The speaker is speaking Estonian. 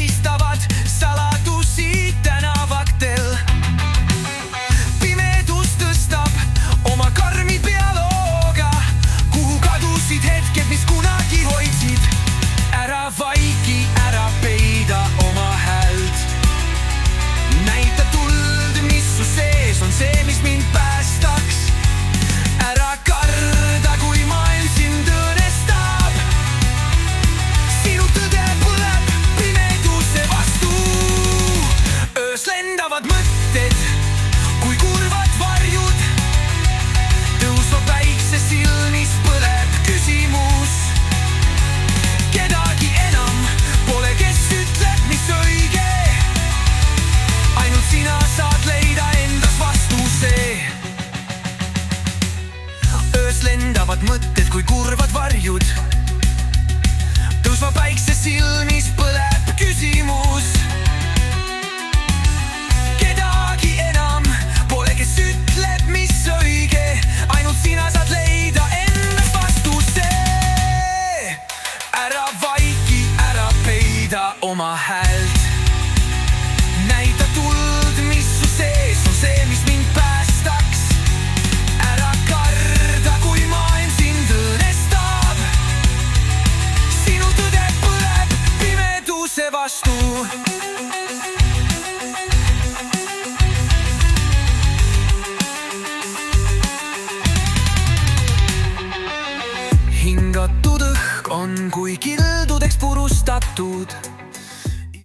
välistavad saladusi tänavatel. Pimedus tõstab oma karmi pealooga, kuhu kadusid hetked, mis kunagi hoidsid. Ära vaiki, ära peida oma häält. Näita tuld, mis su sees on, see, mis mind päästaks. Ära karda, kui maailm sind õõnestab. Sinu tõde põleb pimeduse vastu. Öös lendavad mõtted, kui kurvad varjud. Tõusva päikse silmis põleb küsimus. Kedagi enam pole, kes ütleb, mis õige. Ainult sina saad leida endas vastuse. Öös lendavad mõtted, kui kurvad varjud. Tõusva päikse silmis põleb küsimus. Kedagi enam pole, kes ütleb, mis õige. Ainult sina saad leida endas vastuse. Ära vaiki, ära peida oma häält. Näita tuld, mis su sees on, see, mis mind päästaks. Ära karda, kui maailm sind õõnestab. Sinu tõde põleb pimeduse vastu. Hingatud õhk on kui kildudeks purustatud.